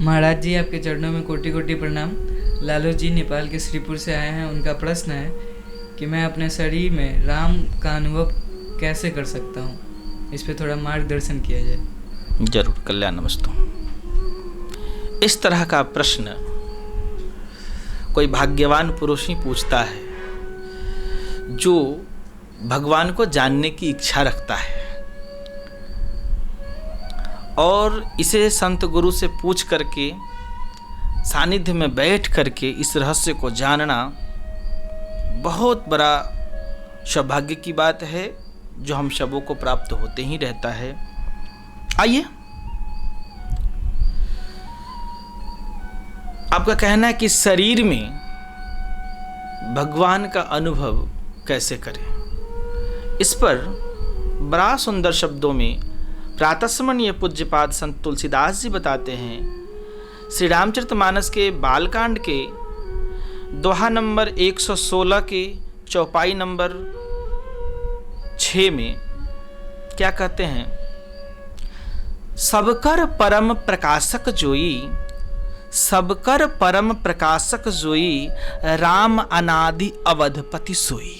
महाराज जी, आपके चरणों में कोटि कोटि प्रणाम। लालू जी नेपाल के श्रीपुर से आए हैं। उनका प्रश्न है कि मैं अपने शरीर में राम का अनुभव कैसे कर सकता हूँ, इस पे थोड़ा मार्गदर्शन किया जाए। जरूर, कल्याण नमस्तु। इस तरह का प्रश्न कोई भाग्यवान पुरुष ही पूछता है जो भगवान को जानने की इच्छा रखता है, और इसे संत गुरु से पूछ करके सानिध्य में बैठ करके इस रहस्य को जानना बहुत बड़ा सौभाग्य की बात है, जो हम सबों को प्राप्त होते ही रहता है। आइए, आपका कहना है कि शरीर में भगवान का अनुभव कैसे करें। इस पर बड़ा सुंदर शब्दों में प्रातस्मरणीय पूज्यपाद संत तुलसीदास जी बताते हैं। श्री रामचरितमानस के बालकांड के दोहा नंबर 116 के चौपाई नंबर 6 में क्या कहते हैं? सबकर परम प्रकाशक जोई, सबकर परम प्रकाशक जोई, राम अनादि अवधपति सोई।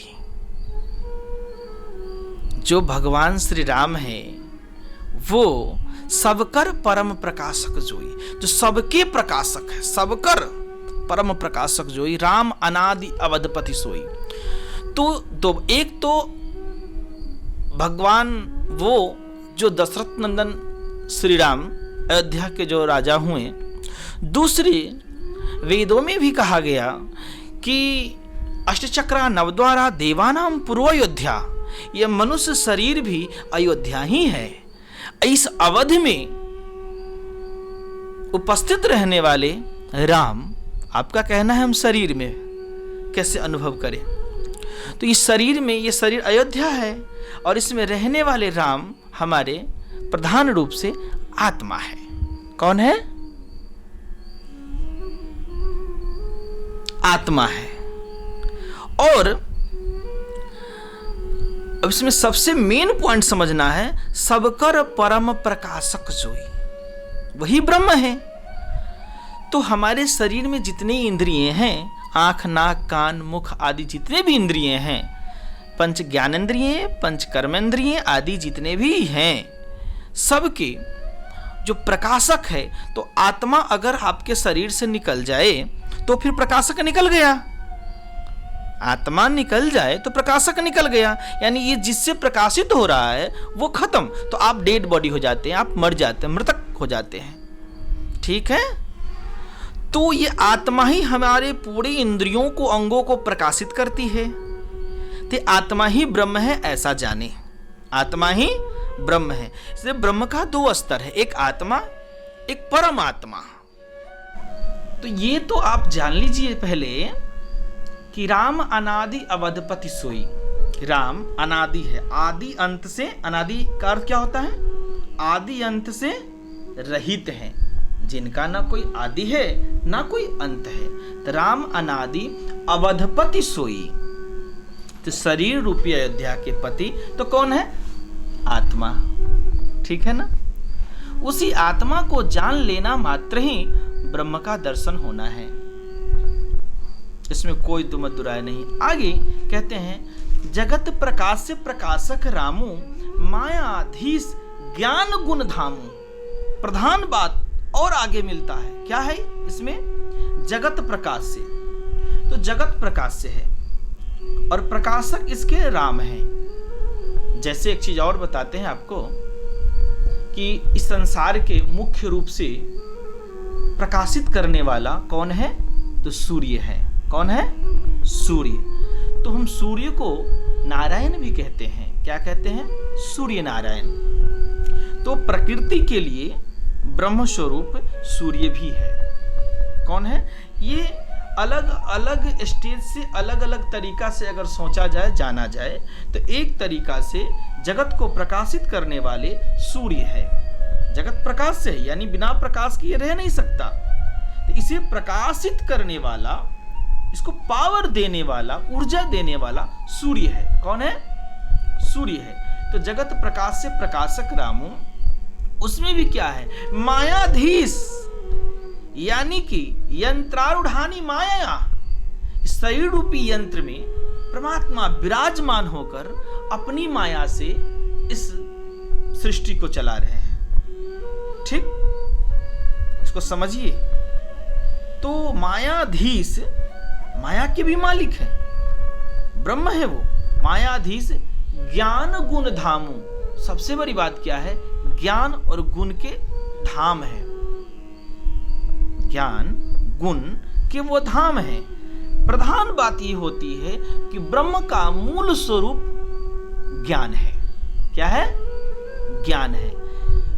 जो भगवान श्री राम है वो सबकर परम प्रकाशक जोई, जो सबके प्रकाशक है, सबकर परम प्रकाशक जोई, राम अनादि अवधपति सोई। तो एक तो भगवान वो जो दशरथ नंदन श्री राम अयोध्या के जो राजा हुए। दूसरी, वेदों में भी कहा गया कि अष्टचक्रा नवद्वारा देवानाम पूर्वयोध्या, यह मनुष्य शरीर भी अयोध्या ही है। इस अवधि में उपस्थित रहने वाले राम, आपका कहना है हम शरीर में कैसे अनुभव करें? तो इस शरीर में, ये शरीर अयोध्या है और इसमें रहने वाले राम हमारे प्रधान रूप से आत्मा है। कौन है? आत्मा है। और अब इसमें सबसे मेन पॉइंट समझना है, सबकर परम प्रकाशक जोई, वही ब्रह्म है। तो हमारे शरीर में जितने इंद्रिय हैं, आंख नाक कान मुख आदि जितने भी इंद्रिय हैं, पंच ज्ञानेंद्रिय पंच कर्मेंद्रिय आदि जितने भी हैं, सबके जो प्रकाशक है, तो आत्मा अगर आपके शरीर से निकल जाए तो फिर प्रकाशक निकल गया। आत्मा निकल जाए तो प्रकाशक निकल गया, यानी ये जिससे प्रकाशित हो रहा है वो खत्म, तो आप डेड बॉडी हो जाते हैं, आप मर जाते हैं, मृतक हो जाते हैं। ठीक है? तो ये आत्मा ही हमारे पूरे इंद्रियों को, अंगों को प्रकाशित करती है। तो आत्मा ही ब्रह्म है, ऐसा जाने। आत्मा ही ब्रह्म है। इसलिए ब्रह्म का 2 स्तर है, एक आत्मा, एक परमात्मा। तो ये तो आप जान लीजिए पहले कि राम अनादि अवधपति सोई। राम अनादि है, आदि अंत से, अनादि का अर्थ क्या होता है? आदि अंत से रहित है, जिनका ना कोई आदि है ना कोई अंत है। तो राम अनादि अवधपति सोई। तो शरीर रूपी अयोध्या के पति तो कौन है? आत्मा। ठीक है ना? उसी आत्मा को जान लेना मात्र ही ब्रह्म का दर्शन होना है, इसमें कोई दुमत राय नहीं। आगे कहते हैं, जगत प्रकाश से प्रकाशक रामू, मायाधीश ज्ञान गुण धामू। प्रधान बात और आगे मिलता है, क्या है इसमें? जगत प्रकाश से, तो जगत प्रकाश से है और प्रकाशक इसके राम है। जैसे एक चीज और बताते हैं आपको कि इस संसार के मुख्य रूप से प्रकाशित करने वाला कौन है? तो सूर्य है। कौन है? सूर्य। तो हम सूर्य को नारायण भी कहते हैं। क्या कहते हैं? सूर्य नारायण। तो प्रकृति के लिए ब्रह्म स्वरूप सूर्य भी है। कौन है? ये अलग अलग स्टेज से, अलग अलग तरीका से अगर सोचा जाए, जाना जाए, तो एक तरीका से जगत को प्रकाशित करने वाले सूर्य है। जगत प्रकाश से है, यानी बिना प्रकाश के ये रह नहीं सकता। तो इसे प्रकाशित करने वाला, इसको पावर देने वाला, ऊर्जा देने वाला सूर्य है। कौन है? सूर्य है। तो जगत प्रकाश से प्रकाशक रामू, उसमें भी क्या है? मायाधीश। यानी कि यंत्रारूढ़ानी माया, शरीर रूपी यंत्र में परमात्मा विराजमान होकर अपनी माया से इस सृष्टि को चला रहे हैं। ठीक, इसको समझिए। तो मायाधीश माया के भी मालिक है, ब्रह्म है वो। मायाधीश ज्ञान गुण धामु, सबसे बड़ी बात क्या है? ज्ञान और गुण के धाम है। ज्ञान गुण के वो धाम है। प्रधान बात ये होती है कि ब्रह्म का मूल स्वरूप ज्ञान है। क्या है? ज्ञान है।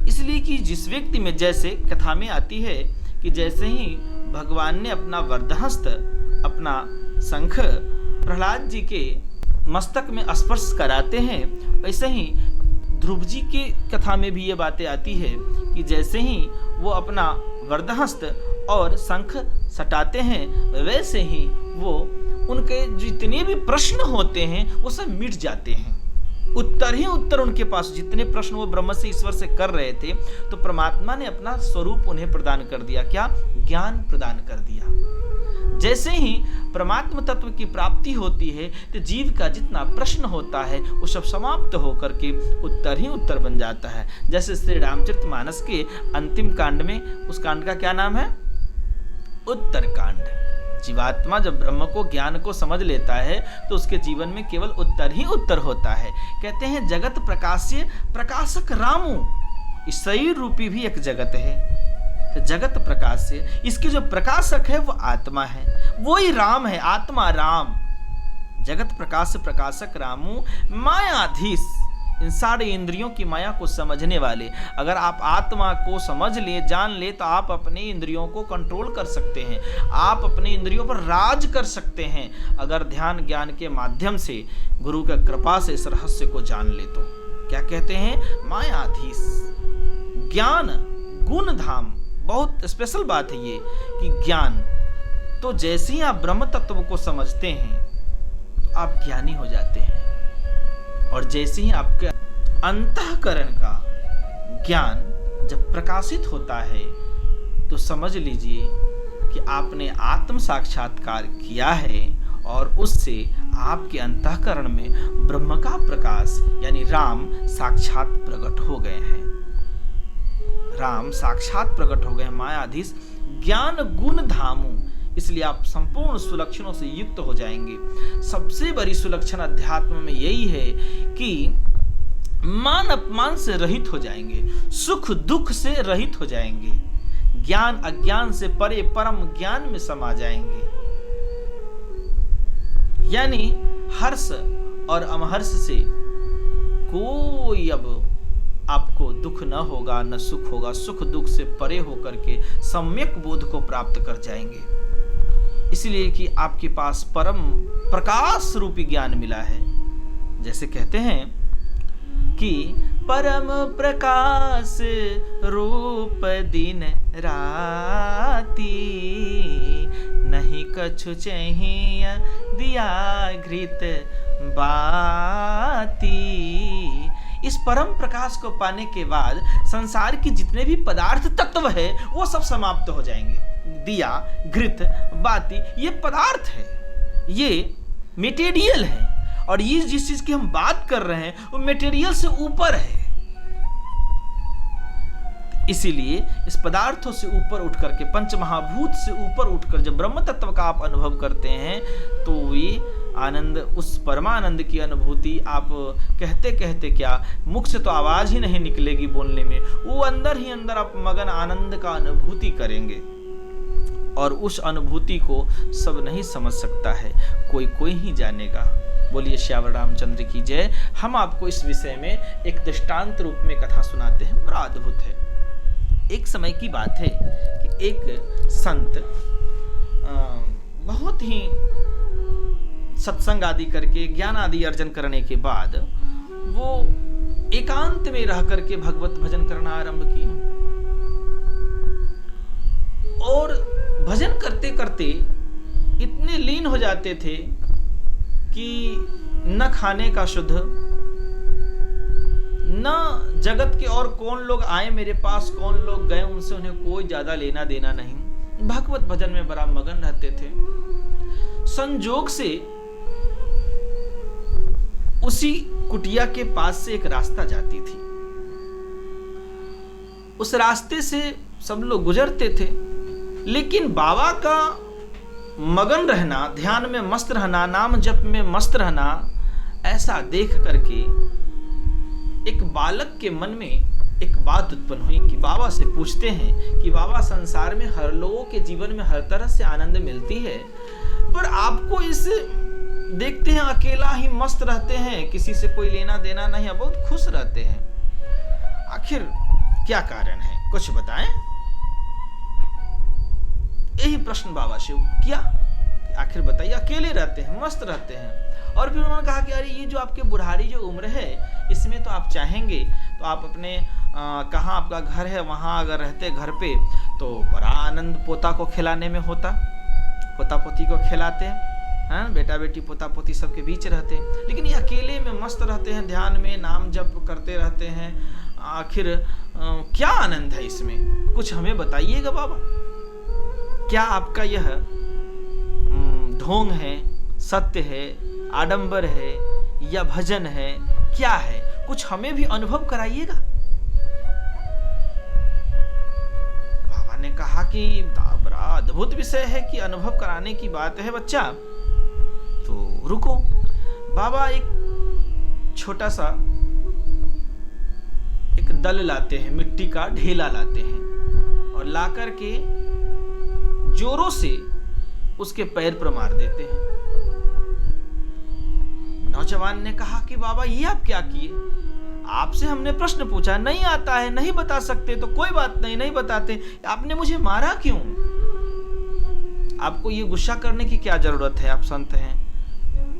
इसलिए कि जिस व्यक्ति में, जैसे कथा में आती है कि जैसे ही भगवान ने अपना वरदहस्त, अपना शंख प्रहलाद जी के मस्तक में स्पर्श कराते हैं, वैसे ही ध्रुव जी की कथा में भी ये बातें आती है कि जैसे ही वो अपना वरदहस्त और शंख सटाते हैं, वैसे ही वो उनके जितने भी प्रश्न होते हैं वो सब मिट जाते हैं। उत्तर ही उत्तर उनके पास, जितने प्रश्न वो ब्रह्म से, ईश्वर से कर रहे थे, तो परमात्मा ने अपना स्वरूप उन्हें प्रदान कर दिया। क्या? ज्ञान प्रदान कर दिया। जैसे ही परमात्मा तत्व की प्राप्ति होती है तो जीव का जितना प्रश्न होता है वो सब समाप्त होकर के उत्तर ही उत्तर बन जाता है। जैसे श्री रामचरितमानस के अंतिम कांड में, उस कांड का क्या नाम है? उत्तर कांड। जीवात्मा जब ब्रह्म को, ज्ञान को समझ लेता है तो उसके जीवन में केवल उत्तर ही उत्तर होता है। कहते हैं जगत प्रकाश्य प्रकाशक रामू, इस शरीर रूपी भी एक जगत है। तो जगत प्रकाश्य, इसके जो प्रकाशक है वो आत्मा है, वो ही राम है, आत्मा राम। जगत प्रकाश प्रकाशक रामू मायाधीश, इन सारे इंद्रियों की माया को समझने वाले। अगर आप आत्मा को समझ ले, जान ले, तो आप अपने इंद्रियों को कंट्रोल कर सकते हैं, आप अपने इंद्रियों पर राज कर सकते हैं। अगर ध्यान ज्ञान के माध्यम से, गुरु की कृपा से इस रहस्य को जान ले तो क्या कहते हैं? मायाधीश, ज्ञान गुण धाम। बहुत स्पेशल बात है ये कि ज्ञान, तो जैसे ही आप ब्रह्म तत्व को समझते हैं तो आप ज्ञानी हो जाते हैं। और जैसे ही आपके अंतःकरण का ज्ञान जब प्रकाशित होता है तो समझ लीजिए कि आपने आत्म साक्षात्कार किया है और उससे आपके अंतःकरण में ब्रह्म का प्रकाश यानी राम साक्षात प्रकट हो गए हैं। राम साक्षात प्रकट हो गए हैं। मायाधीश ज्ञान गुण धामु, इसलिए आप संपूर्ण सुलक्षणों से युक्त हो जाएंगे। सबसे बड़ी सुलक्षण अध्यात्म में यही है कि मान अपमान से रहित हो जाएंगे, सुख दुख से रहित हो जाएंगे, ज्ञान अज्ञान से परे परम ज्ञान में समा जाएंगे। यानी हर्ष और अमहर्ष से कोई अब आपको दुख न होगा, न सुख होगा। सुख दुख से परे होकर के सम्यक बोध को प्राप्त कर जाएंगे। इसलिए कि आपके पास परम प्रकाश रूपी ज्ञान मिला है। जैसे कहते हैं कि परम प्रकाश रूप दिन राती, नहीं कछु चाहिए दिया घृत बाती। इस परम प्रकाश को पाने के बाद संसार की जितने भी पदार्थ तत्व है वो सब समाप्त हो जाएंगे। दिया घृत बाती ये पदार्थ है, ये मटेरियल है, और ये जिस चीज की हम बात कर रहे हैं वो मटेरियल से ऊपर है। इसीलिए इस पदार्थों से ऊपर उठकर के, पंच महाभूत से ऊपर उठकर जब ब्रह्म तत्व का आप अनुभव करते हैं तो ये आनंद, उस परमानंद की अनुभूति आप कहते कहते क्या, मुख से तो आवाज ही नहीं निकलेगी बोलने में, वो अंदर ही अंदर आप मगन आनंद का अनुभूति करेंगे। और उस अनुभूति को सब नहीं समझ सकता है, कोई कोई ही जानेगा। बोलिए श्यावर रामचंद्र की जय। हम आपको इस विषय में एक दृष्टांत रूप में कथा सुनाते हैं, बड़ा अद्भुत है। एक समय की बात है कि एक संत बहुत ही सत्संग आदि करके, ज्ञान आदि अर्जन करने के बाद वो एकांत में रह करके भगवत भजन करना आरंभ किया। और भजन करते करते इतने लीन हो जाते थे कि न खाने का शुद्ध, न जगत के और कौन लोग आए मेरे पास, कौन लोग गए, उनसे उन्हें कोई ज्यादा लेना देना नहीं। भगवत भजन में बड़ा मगन रहते थे। संजोग से उसी कुटिया के पास से एक रास्ता जाती थी। उस रास्ते से सब लोग गुजरते थे, लेकिन बाबा का मगन रहना, ध्यान में मस्त रहना, नाम जप में मस्त रहना, ऐसा देख करके एक बालक के मन में एक बात उत्पन्न हुई कि बाबा से पूछते हैं कि बाबा, संसार में हर लोगों के जीवन में हर तरह से आनंद मिलती है, पर आपको इस देखते हैं अकेला ही मस्त रहते हैं, किसी से कोई लेना देना नहीं, बहुत खुश रहते हैं, आखिर क्या कारण है, कुछ बताएं। यही प्रश्न बाबा से किया, आखिर बताइए, अकेले रहते हैं, मस्त रहते हैं। और फिर उन्होंने कहा कि अरे ये जो आपके बुढ़ारी जो उम्र है, इसमें तो आप चाहेंगे तो आप अपने कहाँ आपका घर है, वहाँ अगर रहते घर पे तो बड़ा आनंद पोता को खिलाने में होता, पोता पोती को खिलाते हैं, बेटा बेटी पोता पोती सबके बीच रहते हैं, लेकिन ये अकेले में मस्त रहते हैं, ध्यान में नाम जप करते रहते हैं, आखिर क्या आनंद है इसमें, कुछ हमें बताइएगा बाबा। क्या आपका यह ढोंग है, सत्य है, आडंबर है या भजन है, क्या है, कुछ हमें भी अनुभव कराइएगा। बाबा ने कहा कि बड़ा अद्भुत विषय है कि अनुभव कराने की बात है बच्चा, तो रुको। बाबा एक छोटा सा एक दल लाते हैं, मिट्टी का ढेला लाते हैं और लाकर के जोरों से उसके पैर पर मार देते हैं। नौजवान ने कहा कि बाबा ये आप क्या किए, आपसे हमने प्रश्न पूछा, नहीं आता है, नहीं बता सकते तो कोई बात नहीं, नहीं बताते, आपने मुझे मारा क्यों, आपको ये गुस्सा करने की क्या जरूरत है, आप संत हैं।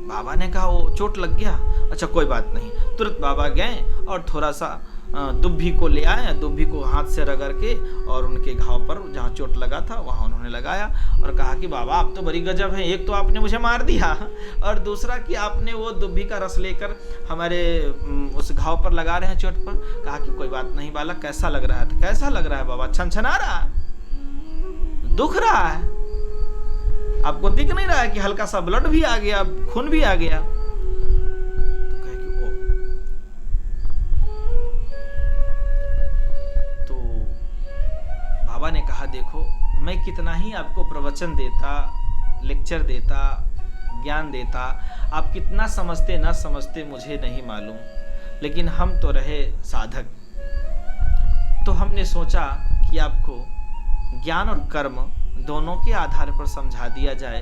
बाबा ने कहा वो चोट लग गया, अच्छा कोई बात नहीं। तुरंत बाबा गए और थोड़ा सा दुब्भी को ले आए, दुब्भी को हाथ से रगड़ के और उनके घाव पर जहाँ चोट लगा था वहाँ उन्होंने लगाया और कहा कि बाबा आप तो बड़ी गजब है, एक तो आपने मुझे मार दिया और दूसरा कि आपने वो दुब्भी का रस लेकर हमारे उस घाव पर लगा रहे हैं चोट पर। कहा कि कोई बात नहीं बालक, कैसा लग रहा है, कैसा लग रहा है बाबा, छनछना रहा है, दुख रहा है, आपको दिख नहीं रहा है कि हल्का सा ब्लड भी आ गया, खून भी आ गया। बाबा ने कहा देखो, मैं कितना ही आपको प्रवचन देता, लेक्चर देता, ज्ञान देता, आप कितना समझते ना समझते मुझे नहीं मालूम, लेकिन हम तो रहे साधक, तो हमने सोचा कि आपको ज्ञान और कर्म दोनों के आधार पर समझा दिया जाए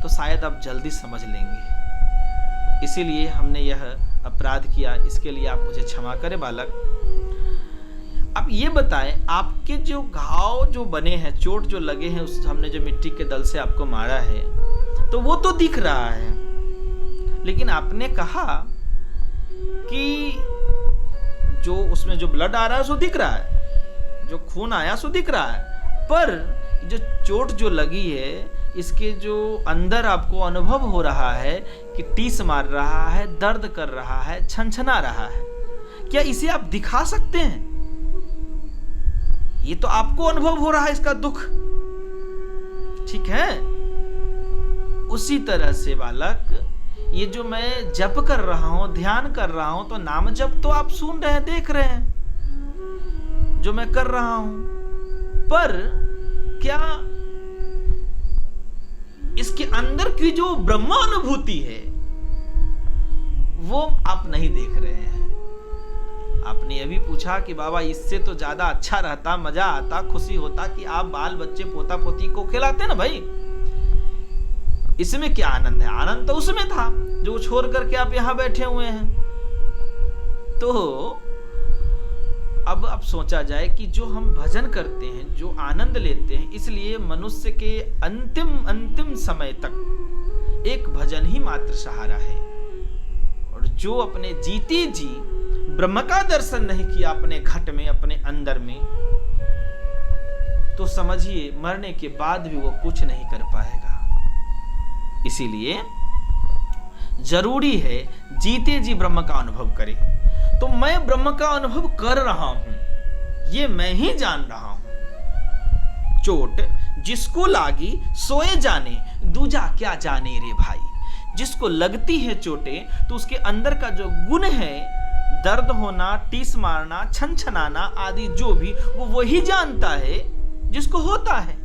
तो शायद आप जल्दी समझ लेंगे, इसीलिए हमने यह अपराध किया, इसके लिए आप मुझे क्षमा करें बालक। अब ये बताएं, आपके जो घाव जो बने हैं, चोट जो लगे हैं, उस हमने जो मिट्टी के दल से आपको मारा है तो वो तो दिख रहा है, लेकिन आपने कहा कि जो उसमें जो ब्लड आ रहा है सो दिख रहा है, जो खून आया सो दिख रहा है, पर जो चोट जो लगी है इसके जो अंदर आपको अनुभव हो रहा है कि टीस मार रहा है, दर्द कर रहा है, छनछना रहा है, क्या इसे आप दिखा सकते हैं? ये तो आपको अनुभव हो रहा है इसका दुख, ठीक है। उसी तरह से बालक, ये जो मैं जप कर रहा हूं, ध्यान कर रहा हूं, तो नाम जप तो आप सुन रहे हैं, देख रहे हैं जो मैं कर रहा हूं, पर क्या इसके अंदर की जो ब्रह्म अनुभूति है वो आप नहीं देख रहे हैं। आपने ये भी पूछा कि बाबा इससे तो ज्यादा अच्छा रहता, मजा आता, खुशी होता कि आप बाल बच्चे पोता पोती को खिलाते ना भाई, इसमें क्या आनंद है? आनंद तो उसमें था जो छोड़ करके आप यहां बैठे हुए हैं। तो अब सोचा जाए कि जो हम भजन करते हैं, जो आनंद लेते हैं, इसलिए मनुष्य के अंतिम समय तक एक भजन ही मात्र सहारा है। और जो अपने जीते जी ब्रह्म का दर्शन नहीं किया अपने घट में, अपने अंदर में, तो समझिए मरने के बाद भी वो कुछ नहीं कर पाएगा। इसीलिए जरूरी है जीते जी ब्रह्म का अनुभव करें। तो मैं ब्रह्म का अनुभव कर रहा हूं, ये मैं ही जान रहा हूं। चोट जिसको लागी सोए जाने, दूजा क्या जाने रे भाई। जिसको लगती है चोटें तो उसके अंदर का जो गुण है, दर्द होना, टीस मारना, छनछनाना आदि जो भी, वो वही जानता है जिसको होता है।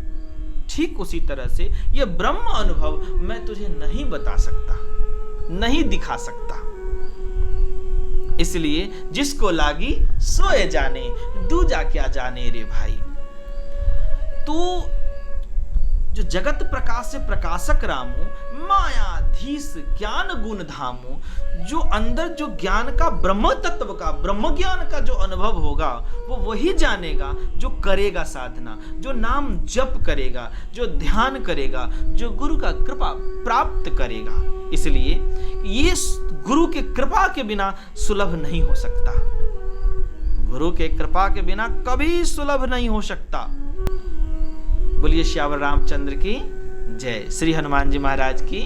ठीक उसी तरह से यह ब्रह्म अनुभव मैं तुझे नहीं बता सकता, नहीं दिखा सकता। इसलिए जिसको लागी सोए जाने, दूजा क्या जाने रे भाई। तो जो जगत प्रकाश से प्रकाशक रामू, मायाधीश ज्ञान गुण धामू, जो अंदर जो ज्ञान का, ब्रह्म तत्व का, ब्रह्म ज्ञान का जो अनुभव होगा वो वही जानेगा जो करेगा साधना, जो नाम जप करेगा, जो ध्यान करेगा, जो गुरु का कृपा प्राप्त करेगा। इसलिए ये गुरु के कृपा के बिना सुलभ नहीं हो सकता, गुरु के कृपा के बिना कभी सुलभ नहीं हो सकता। बोलिए श्यावर रामचंद्र की जय, श्री हनुमान जी महाराज की